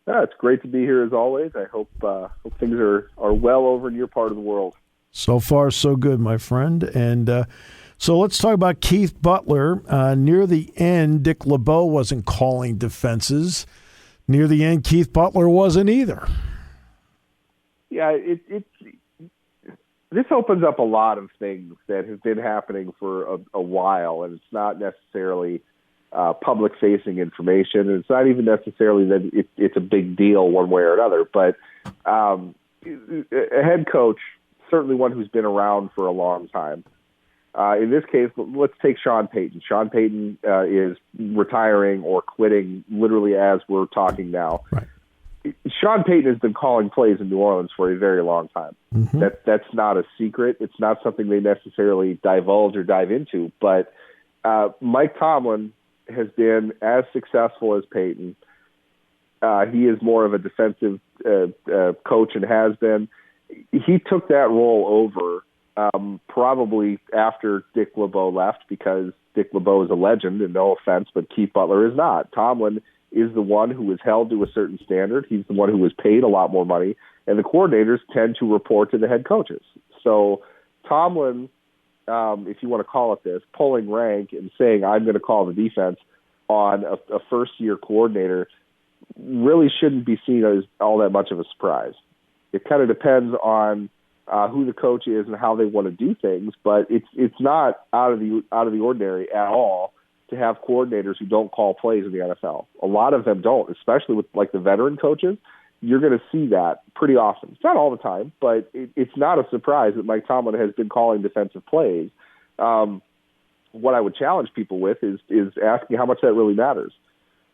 It's great to be here as always. I hope things are well over in your part of the world. So far, so good, my friend. And so let's talk about Keith Butler. Near the end, Dick LeBeau wasn't calling defenses. Near the end, Keith Butler wasn't either. Yeah, this opens up a lot of things that have been happening for a while, and it's not necessarily public-facing information. And it's not even necessarily that it's a big deal one way or another, but a head coach, certainly one who's been around for a long time. In this case, let's take Sean Payton. Sean Payton is retiring or quitting literally as we're talking now. Right. Sean Payton has been calling plays in New Orleans for a very long time. Mm-hmm. That's not a secret. It's not something they necessarily divulge or dive into. But Mike Tomlin has been as successful as Payton. He is more of a defensive coach and has been. He took that role over probably after Dick LeBeau left, because Dick LeBeau is a legend, and no offense, but Keith Butler is not. Tomlin is the one who is held to a certain standard. He's the one who was paid a lot more money, and the coordinators tend to report to the head coaches. So Tomlin, if you want to call it this, pulling rank and saying, I'm going to call the defense on a first-year coordinator really shouldn't be seen as all that much of a surprise. It kind of depends on who the coach is and how they want to do things, but it's not out of the ordinary at all to have coordinators who don't call plays in the NFL. A lot of them don't, especially with like the veteran coaches. You're going to see that pretty often. It's not all the time, but it's not a surprise that Mike Tomlin has been calling defensive plays. What I would challenge people with is asking how much that really matters.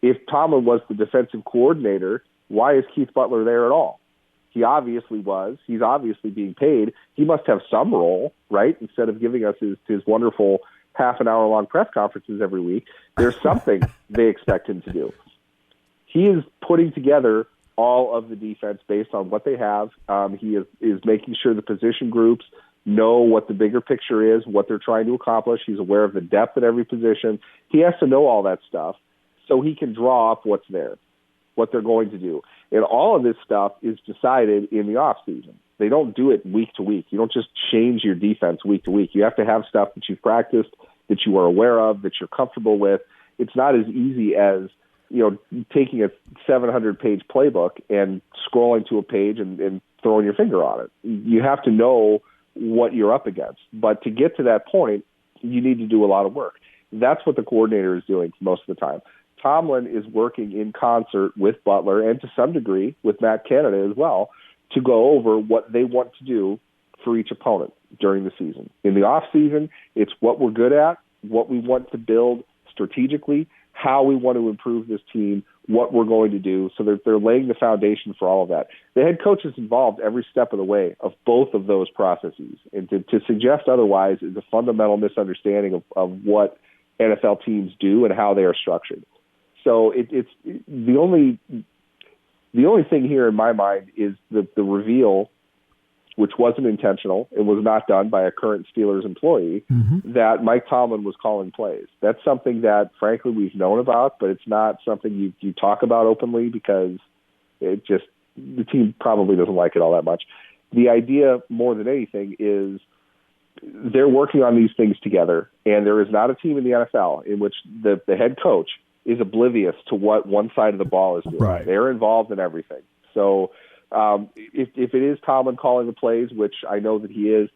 If Tomlin was the defensive coordinator, why is Keith Butler there at all? He obviously was. He's obviously being paid. He must have some role, right? Instead of giving us his wonderful half-an-hour-long press conferences every week, there's something they expect him to do. He is putting together all of the defense based on what they have. He is making sure the position groups know what the bigger picture is, what they're trying to accomplish. He's aware of the depth at every position. He has to know all that stuff so he can draw up what's there, what they're going to do. And all of this stuff is decided in the offseason. They don't do it week to week. You don't just change your defense week to week. You have to have stuff that you've practiced, that you are aware of, that you're comfortable with. It's not as easy as, taking a 700-page playbook and scrolling to a page and throwing your finger on it. You have to know what you're up against. But to get to that point, you need to do a lot of work. That's what the coordinator is doing most of the time. Tomlin is working in concert with Butler and to some degree with Matt Canada as well to go over what they want to do for each opponent during the season. In the off season, it's what we're good at, what we want to build strategically, how we want to improve this team, what we're going to do. So they're laying the foundation for all of that. The head coach is involved every step of the way of both of those processes. And to suggest otherwise is a fundamental misunderstanding of what NFL teams do and how they are structured. So it's the only thing here in my mind is the reveal, which wasn't intentional and was not done by a current Steelers employee, that Mike Tomlin was calling plays. That's something that, frankly, we've known about, but it's not something you talk about openly because the team probably doesn't like it all that much. The idea, more than anything, is they're working on these things together, and there is not a team in the NFL in which the head coach is oblivious to what one side of the ball is doing. Right. They're involved in everything. So if it is Tomlin calling the plays, which I know that he is,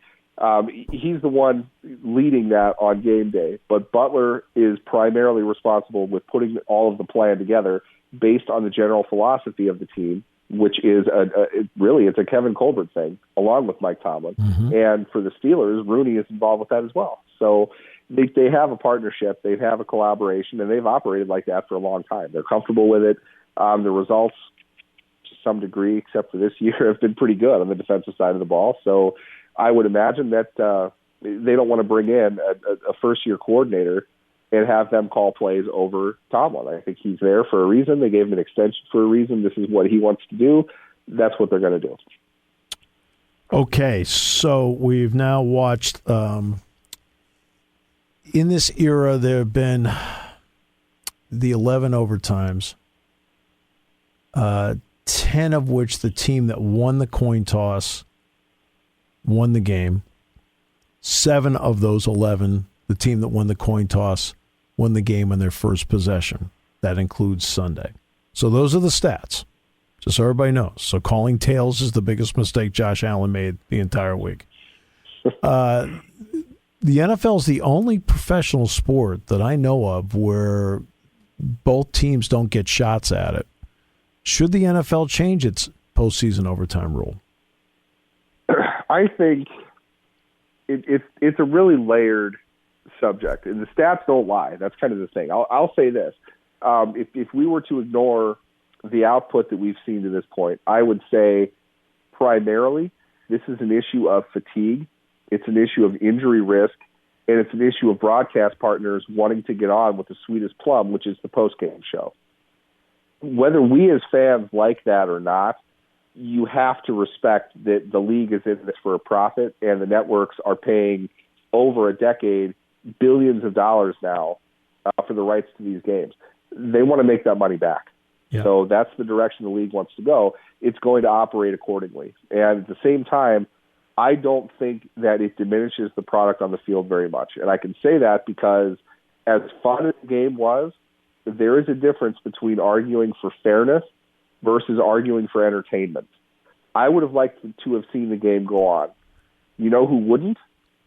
he's the one leading that on game day. But Butler is primarily responsible with putting all of the plan together based on the general philosophy of the team, which is it's a Kevin Colbert thing, along with Mike Tomlin. And for the Steelers, Rooney is involved with that as well. So they have a partnership, they have a collaboration, and they've operated like that for a long time. They're comfortable with it. The results, to some degree, except for this year, have been pretty good on the defensive side of the ball. So I would imagine that they don't want to bring in a first-year coordinator and have them call plays over Tomlin. I think he's there for a reason. They gave him an extension for a reason. This is what he wants to do. That's what they're going to do. Okay, so we've now watched in this era, there have been the 11 overtimes. 10 of which the team that won the coin toss won the game. 7 of those 11, the team that won the coin toss won the game in their first possession. That includes Sunday. So those are the stats, just so everybody knows. So calling tails is the biggest mistake Josh Allen made the entire week. The NFL is the only professional sport that I know of where both teams don't get shots at it. Should the NFL change its postseason overtime rule? I think it's a really layered subject, and the stats don't lie. That's kind of the thing. I'll say this. If we were to ignore the output that we've seen to this point, I would say primarily this is an issue of fatigue. It's an issue of injury risk, and it's an issue of broadcast partners wanting to get on with the sweetest plum, which is the postgame show. Whether we as fans like that or not, you have to respect that the league is in this for a profit, and the networks are paying over a decade billions of dollars now for the rights to these games. They want to make that money back. Yeah. So that's the direction the league wants to go. It's going to operate accordingly. And at the same time, I don't think that it diminishes the product on the field very much. And I can say that because as fun as the game was, there is a difference between arguing for fairness versus arguing for entertainment. I would have liked to have seen the game go on. You know who wouldn't?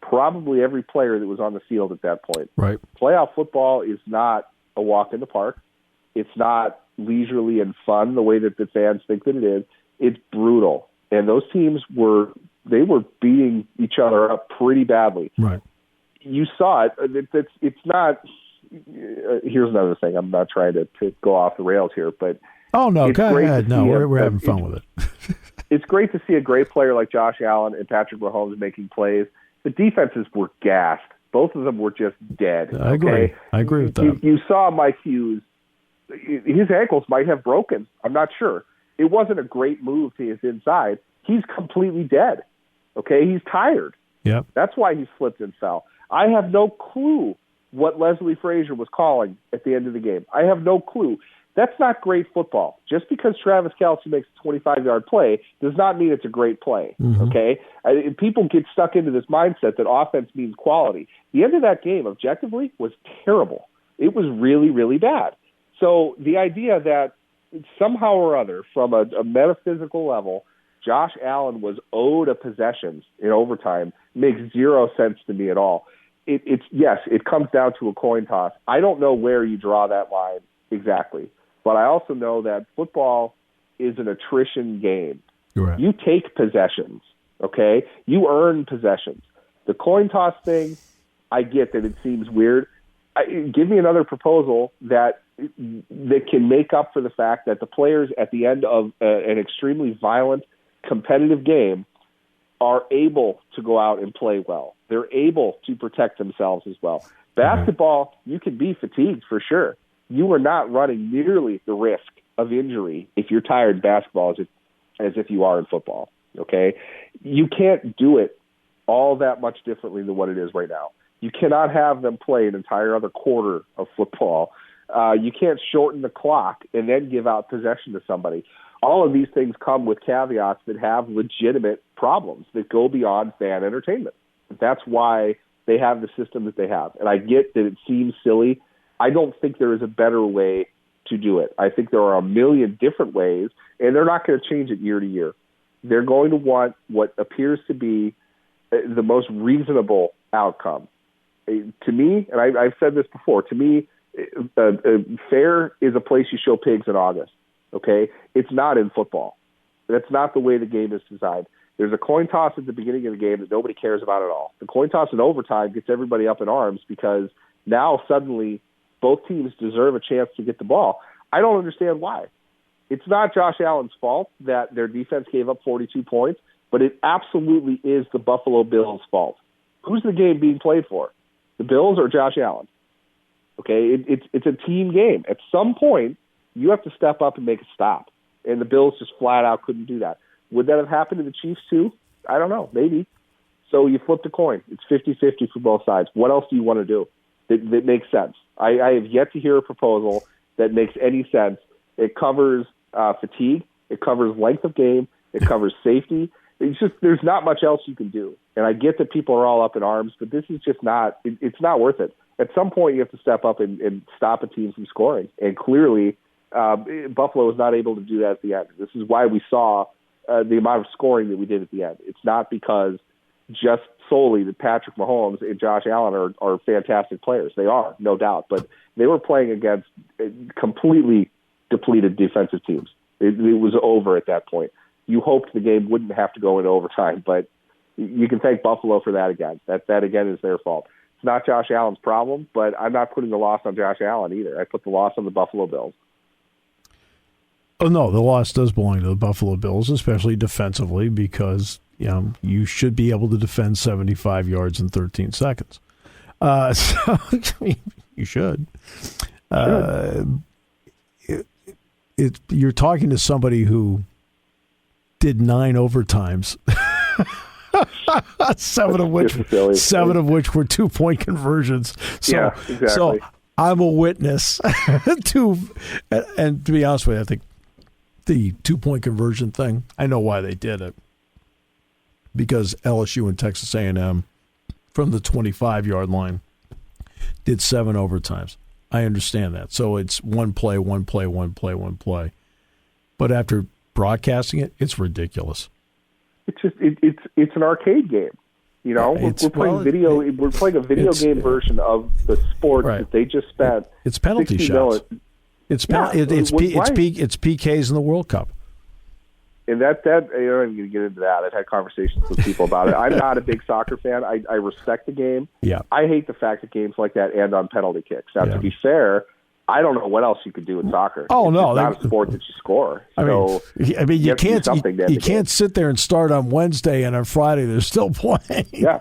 Probably every player that was on the field at that point. Right. Playoff football is not a walk in the park. It's not leisurely and fun the way that the fans think that it is. It's brutal. And those teams were beating each other up pretty badly. Right. You saw it. It's not. Here's another thing. I'm not trying to go off the rails here, but go ahead. No, we're having fun with it. It's great to see a great player like Josh Allen and Patrick Mahomes making plays. The defenses were gassed. Both of them were just dead. I agree. I agree with that. You saw Mike Hughes. His ankles might have broken. I'm not sure. It wasn't a great move to his inside. He's completely dead. Okay, he's tired. Yep. That's why he slipped and fell. I have no clue what Leslie Frazier was calling at the end of the game. I have no clue. That's not great football. Just because Travis Kelce makes a 25-yard play does not mean it's a great play, okay? People get stuck into this mindset that offense means quality. The end of that game, objectively, was terrible. It was really, really bad. So the idea that somehow or other, from a metaphysical level, Josh Allen was owed a possession in overtime makes zero sense to me at all. It comes down to a coin toss. I don't know where you draw that line exactly. But I also know that football is an attrition game. Right. You take possessions, okay? You earn possessions. The coin toss thing, I get that it seems weird. Give me another proposal that can make up for the fact that the players at the end of an extremely violent, competitive game are able to go out and play well. They're able to protect themselves as well. Basketball, you can be fatigued for sure. You are not running nearly the risk of injury if you're tired in basketball as if you are in football, okay? You can't do it all that much differently than what it is right now. You cannot have them play an entire other quarter of football. You can't shorten the clock and then give out possession to somebody. All of these things come with caveats that have legitimate problems that go beyond fan entertainment. That's why they have the system that they have. And I get that it seems silly. I don't think there is a better way to do it. I think there are a million different ways, and they're not going to change it year to year. They're going to want what appears to be the most reasonable outcome. To me, and I've said this before, to me, fair is a place you show pigs in August, okay? It's not in football. That's not the way the game is designed. There's a coin toss at the beginning of the game that nobody cares about at all. The coin toss in overtime gets everybody up in arms because now suddenly both teams deserve a chance to get the ball. I don't understand why. It's not Josh Allen's fault that their defense gave up 42 points, but it absolutely is the Buffalo Bills' fault. Who's the game being played for? The Bills or Josh Allen? Okay, it's a team game. At some point, you have to step up and make a stop, and the Bills just flat out couldn't do that. Would that have happened to the Chiefs too? I don't know, maybe. So you flip the coin. It's 50-50 for both sides. What else do you want to do that makes sense? I have yet to hear a proposal that makes any sense. It covers fatigue. It covers length of game. It covers safety. It's just there's not much else you can do. And I get that people are all up in arms, but this is just not – it's not worth it. At some point, you have to step up and stop a team from scoring. And clearly, Buffalo was not able to do that at the end. This is why we saw the amount of scoring that we did at the end. It's not because just solely that Patrick Mahomes and Josh Allen are fantastic players. They are, no doubt. But they were playing against completely depleted defensive teams. It was over at that point. You hoped the game wouldn't have to go into overtime, but you can thank Buffalo for that again. That again, is their fault. It's not Josh Allen's problem, but I'm not putting the loss on Josh Allen either. I put the loss on the Buffalo Bills. Oh, no, the loss does belong to the Buffalo Bills, especially defensively, because you should be able to defend 75 yards in 13 seconds. So you should. You're talking to somebody who did 9 overtimes. seven of which were 2-point conversions. So, yeah, exactly. So I'm a witness to, and to be honest with you, I think the 2-point conversion thing, I know why they did it. Because LSU and Texas A&M from the 25-yard line did 7 overtimes. I understand that. So it's one play. But after broadcasting it, it's ridiculous. It's just it's an arcade game. We're playing we're playing a video game version of the sport that they just spent. It's penalty shots. It's PKs in the World Cup. And that I don't even going to get into that. I've had conversations with people about it. I'm not a big soccer fan. I respect the game. Yeah. I hate the fact that games like that end on penalty kicks. Now, to be fair, I don't know what else you could do in soccer. Oh, no. It's not a sport that you score. I mean you can't sit there and start on Wednesday and on Friday they're still playing. Yeah.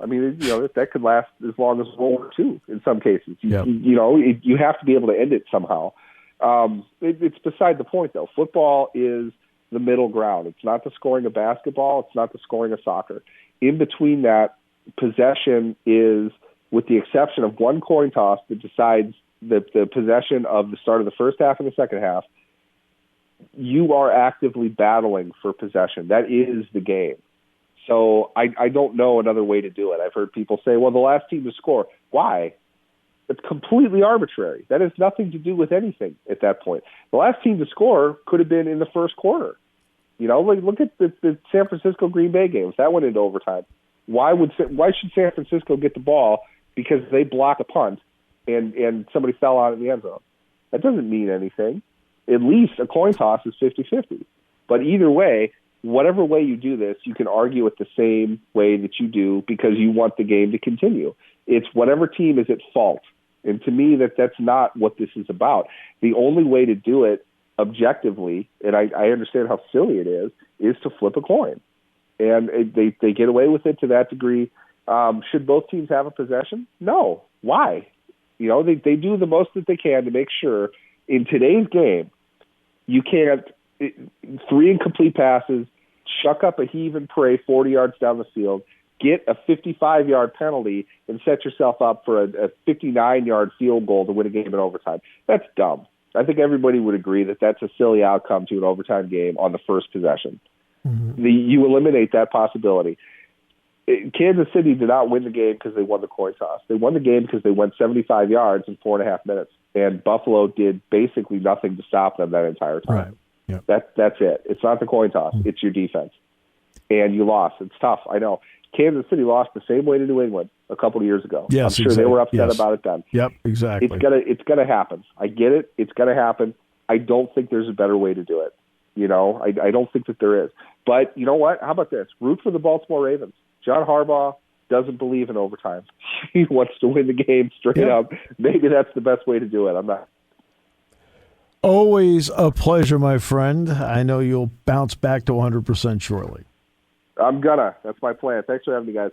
I mean, that could last as long as World War II in some cases. You have to be able to end it somehow. It's beside the point, though. Football is the middle ground. It's not the scoring of basketball. It's not the scoring of soccer. In between that, possession is, with the exception of one coin toss that decides the possession of the start of the first half and the second half, you are actively battling for possession. That is the game. So I don't know another way to do it. I've heard people say, well, the last team to score. Why? It's completely arbitrary. That has nothing to do with anything at that point. The last team to score could have been in the first quarter. Look at the San Francisco Green Bay games. That went into overtime. Why should San Francisco get the ball? Because they block a punt and somebody fell out in the end zone. That doesn't mean anything. At least a coin toss is 50-50. But either way, whatever way you do this, you can argue it the same way that you do because you want the game to continue. It's whatever team is at fault. And to me, that's not what this is about. The only way to do it objectively, and I understand how silly it is to flip a coin. And they get away with it to that degree. Should both teams have a possession? No. Why? They do the most that they can to make sure in today's game you can't 3 incomplete passes, chuck up a heave and pray 40 yards down the field, get a 55-yard penalty, and set yourself up for a 59-yard field goal to win a game in overtime. That's dumb. I think everybody would agree that that's a silly outcome to an overtime game on the first possession. Mm-hmm. You eliminate that possibility. Kansas City did not win the game because they won the coin toss. They won the game because they went 75 yards in 4.5 minutes, and Buffalo did basically nothing to stop them that entire time. Right. Yep. That's it. It's not the coin toss. Mm-hmm. It's your defense. And you lost. It's tough. I know. Kansas City lost the same way to New England a couple of years ago. Yes, I'm sure they were upset about it then. Yep, exactly. It's gonna happen. I get it. It's gonna happen. I don't think there's a better way to do it. I don't think that there is. But you know what? How about this? Root for the Baltimore Ravens. John Harbaugh doesn't believe in overtime. He wants to win the game straight up. Maybe that's the best way to do it. I'm not. Always a pleasure, my friend. I know you'll bounce back to 100% shortly. I'm gonna. That's my plan. Thanks for having me, guys.